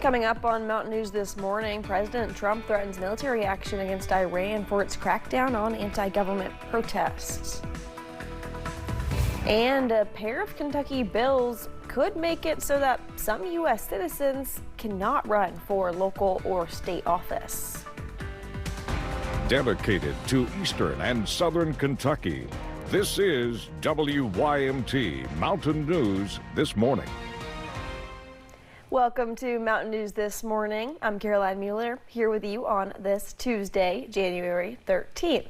Coming up on Mountain News this morning, President Trump threatens military action against Iran for its crackdown on anti-government protests. And a pair of Kentucky bills could make it so that some U.S. citizens cannot run for local or state office. Dedicated to Eastern and Southern Kentucky, this is WYMT Mountain News This Morning. Welcome to Mountain News This Morning. I'm Caroline Mueller, here with you on this Tuesday, January 13th.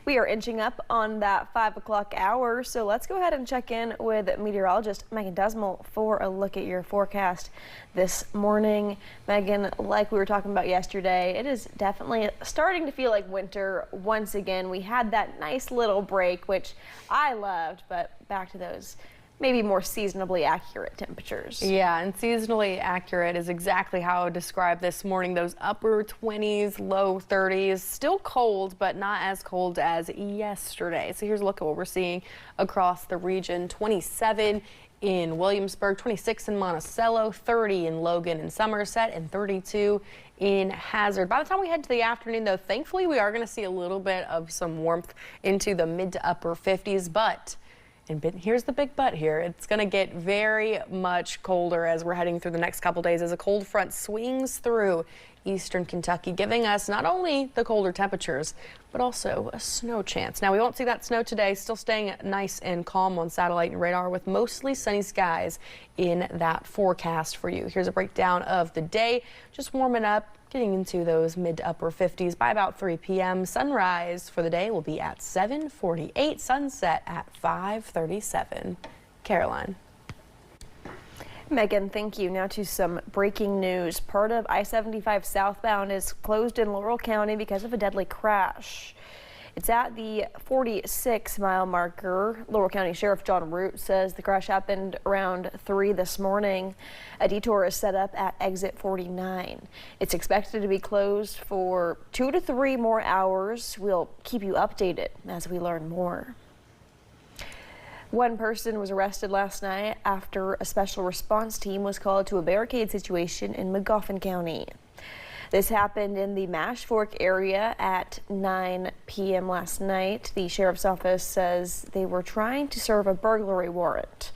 We are inching up on that 5 o'clock hour, so let's go ahead and check in with meteorologist Megan Desmel for a look at your forecast this morning. Megan, like we were talking about yesterday, it is definitely starting to feel like winter once again. We had that nice little break, which I loved, but back to those maybe more seasonably accurate temperatures. Yeah, and seasonally accurate is exactly how I would describe this morning. Those upper 20s, low 30s, still cold, but not as cold as yesterday. So here's a look at what we're seeing across the region. 27 in Williamsburg, 26 in Monticello, 30 in Logan and Somerset, and 32 in Hazard. By the time we head to the afternoon, though, thankfully we are going to see a little bit of some warmth into the mid to upper 50s, but here's the big but here. It's going to get very much colder as we're heading through the next couple days as a cold front swings through eastern Kentucky, giving us not only the colder temperatures, but also a snow chance. Now, we won't see that snow today, still staying nice and calm on satellite and radar with mostly sunny skies in that forecast for you. Here's a breakdown of the day, just warming up, getting into those mid to upper 50s by about 3 p.m. Sunrise for the day will be at 7:48, sunset at 5:37. Caroline. Megan, thank you. Now to some breaking news. Part of I-75 southbound is closed in Laurel County because of a deadly crash. It's at the 46-mile marker. Laurel County Sheriff John Root says the crash happened around 3 this morning. A detour is set up at exit 49. It's expected to be closed for 2 to 3 more hours. We'll keep you updated as we learn more. One person was arrested last night after a special response team was called to a barricade situation in Magoffin County. This happened in the Mash Fork area at 9 p.m. last night. The sheriff's office says they were trying to serve a burglary warrant.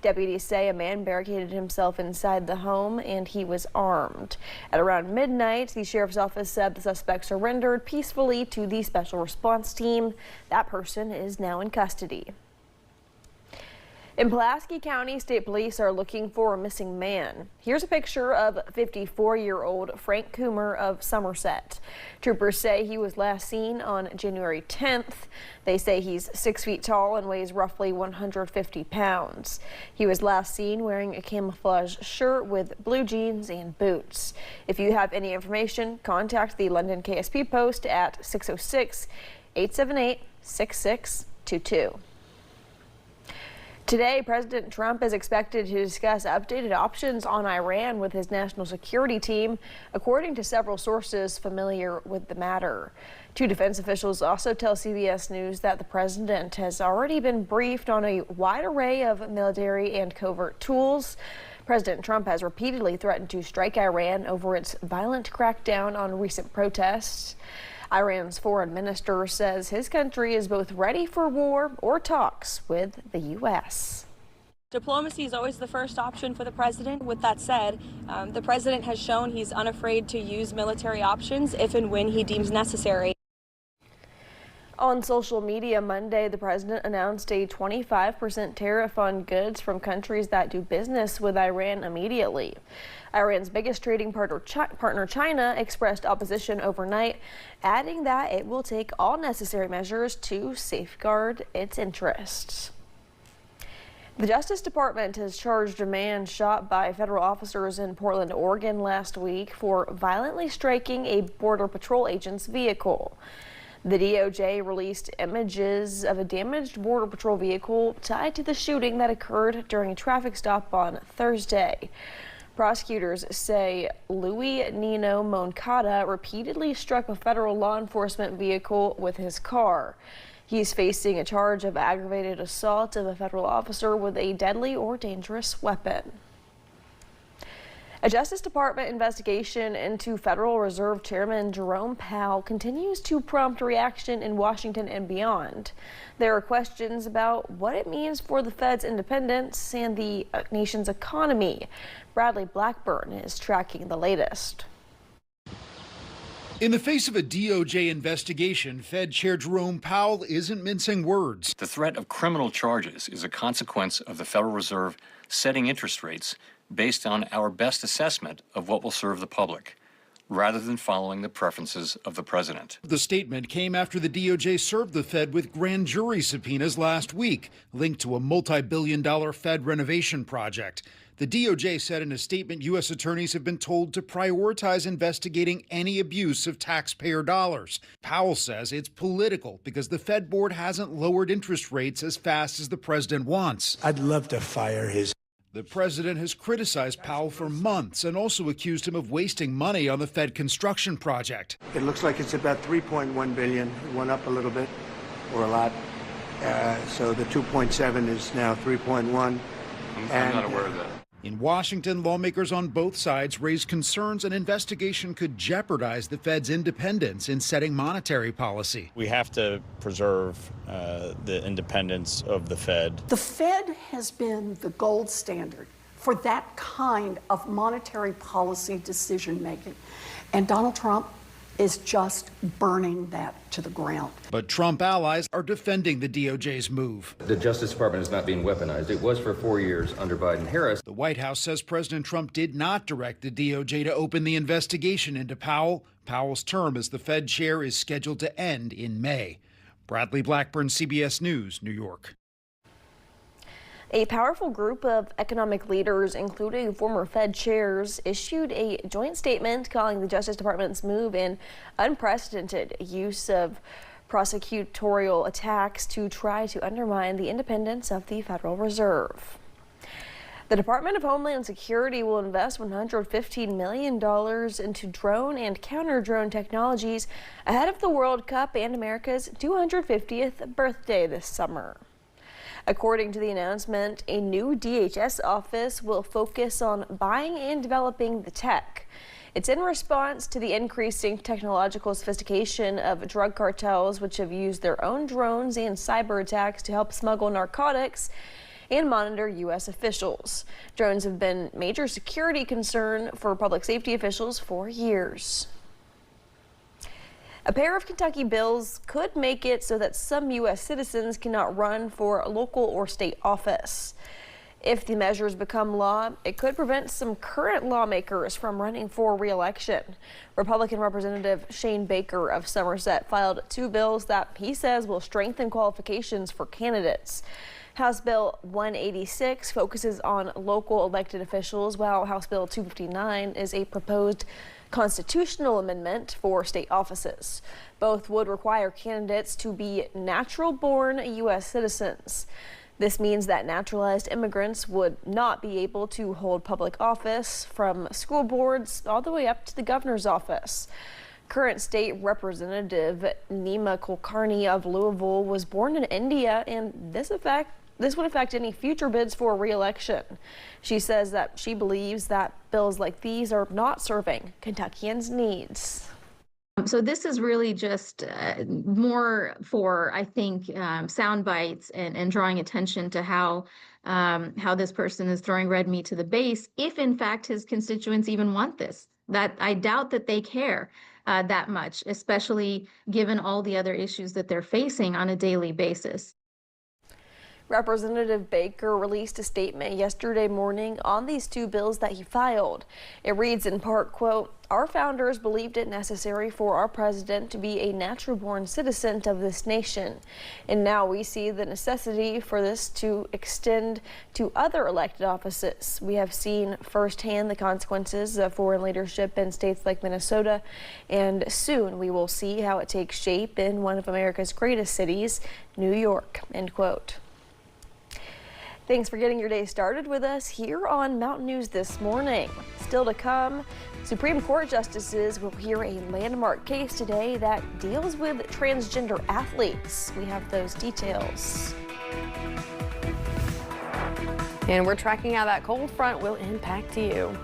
Deputies say a man barricaded himself inside the home and he was armed. At around midnight, the sheriff's office said the suspect surrendered peacefully to the special response team. That person is now in custody. In Pulaski County, state police are looking for a missing man. Here's a picture of 54-year-old Frank Coomer of Somerset. Troopers say he was last seen on January 10th. They say he's 6 feet tall and weighs roughly 150 pounds. He was last seen wearing a camouflage shirt with blue jeans and boots. If you have any information, contact the London KSP Post at 606-878-6622. Today, President Trump is expected to discuss updated options on Iran with his national security team, according to several sources familiar with the matter. Two defense officials also tell CBS News that the president has already been briefed on a wide array of military and covert tools. President Trump has repeatedly threatened to strike Iran over its violent crackdown on recent protests. Iran's foreign minister says his country is both ready for war or talks with the U.S. Diplomacy is always the first option for the president. With that said, the president has shown he's unafraid to use military options if and when he deems necessary. On social media Monday, the president announced a 25% tariff on goods from countries that do business with Iran immediately. Iran's biggest trading partner, China, expressed opposition overnight, adding that it will take all necessary measures to safeguard its interests. The Justice Department has charged a man shot by federal officers in Portland, Oregon last week for violently striking a Border Patrol agent's vehicle. The DOJ released images of a damaged Border Patrol vehicle tied to the shooting that occurred during a traffic stop on Thursday. Prosecutors say Louis Nino Moncada repeatedly struck a federal law enforcement vehicle with his car. He's facing a charge of aggravated assault of a federal officer with a deadly or dangerous weapon. A Justice Department investigation into Federal Reserve Chairman Jerome Powell continues to prompt reaction in Washington and beyond. There are questions about what it means for the Fed's independence and the nation's economy. Bradley Blackburn is tracking the latest. In the face of a DOJ investigation, Fed Chair Jerome Powell isn't mincing words. The threat of criminal charges is a consequence of the Federal Reserve setting interest rates based on our best assessment of what will serve the public, rather than following the preferences of the president. The statement came after the DOJ served the Fed with grand jury subpoenas last week, linked to a multi-billion-dollar Fed renovation project. The DOJ said in a statement U.S. attorneys have been told to prioritize investigating any abuse of taxpayer dollars. Powell says it's political because the Fed board hasn't lowered interest rates as fast as the president wants. I'd love to fire his. The president has criticized Powell for months and also accused him of wasting money on the Fed construction project. It looks like it's about $3.1 billion. It went up a little bit, or a lot. So the 2.7 is now 3.1. I'm not aware of that. In Washington, lawmakers on both sides raised concerns an investigation could jeopardize the Fed's independence in setting monetary policy. We have to preserve the independence of the Fed. The Fed has been the gold standard for that kind of monetary policy decision making. And Donald Trump is just burning that to the ground. But Trump allies are defending the DOJ's move. The Justice Department is not being weaponized. It was for 4 years under Biden-Harris. The White House says President Trump did not direct the DOJ to open the investigation into Powell. Powell's term as the Fed chair is scheduled to end in May. Bradley Blackburn, CBS News, New York. A powerful group of economic leaders, including former Fed chairs, issued a joint statement calling the Justice Department's move an unprecedented use of prosecutorial attacks to try to undermine the independence of the Federal Reserve. The Department of Homeland Security will invest $115 million into drone and counter-drone technologies ahead of the World Cup and America's 250th birthday this summer. According to the announcement, a new DHS office will focus on buying and developing the tech. It's in response to the increasing technological sophistication of drug cartels, which have used their own drones and cyber attacks to help smuggle narcotics and monitor U.S. officials. Drones have been a major security concern for public safety officials for years. A pair of Kentucky bills could make it so that some U.S. citizens cannot run for a local or state office. If the measures become law, it could prevent some current lawmakers from running for re-election. Republican Representative Shane Baker of Somerset filed 2 bills that he says will strengthen qualifications for candidates. House Bill 186 focuses on local elected officials, while House Bill 259 is a proposed constitutional amendment for state offices. Both would require candidates to be natural-born U.S. citizens. This means that naturalized immigrants would not be able to hold public office, from school boards all the way up to the governor's office. Current state representative Nima Kulkarni of Louisville was born in India, and this would affect any future bids for re-election. She says that she believes that bills like these are not serving Kentuckians' needs. So this is really just more for, I think, sound bites and drawing attention to how this person is throwing red meat to the base, if in fact his constituents even want this. That I doubt that they care that much, especially given all the other issues that they're facing on a daily basis. Representative Baker released a statement yesterday morning on these 2 bills that he filed. It reads in part, quote, "Our founders believed it necessary for our president to be a natural-born citizen of this nation. And now we see the necessity for this to extend to other elected offices. We have seen firsthand the consequences of foreign leadership in states like Minnesota, and soon we will see how it takes shape in one of America's greatest cities, New York," end quote. Thanks for getting your day started with us here on Mountain News this morning. Still to come, Supreme Court justices will hear a landmark case today that deals with transgender athletes. We have those details. And we're tracking how that cold front will impact you.